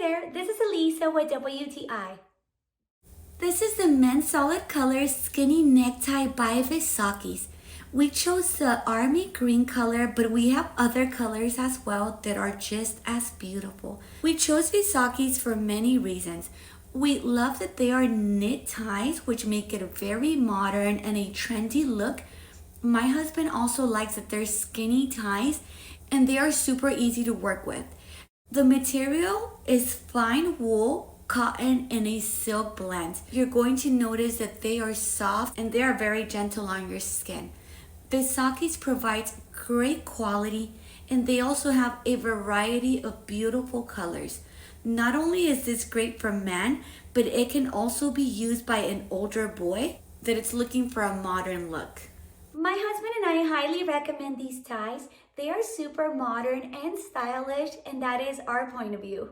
there, this is Elisa with WTI. This is the men's solid color skinny necktie by Vizakiss. We chose the army green color, but we have other colors as well that are just as beautiful. We chose Vizakiss for many reasons. We love that they are knit ties, which make it very modern and a trendy look. My husband also likes that they're skinny ties and they are super easy to work with. The material is fine wool, cotton, and a silk blend. You're going to notice that they are soft and they are very gentle on your skin. Vizakiss provides great quality and they also have a variety of beautiful colors. Not only is this great for men, but it can also be used by an older boy that is looking for a modern look. My husband and I highly recommend these ties. They are super modern and stylish, and that is our point of view.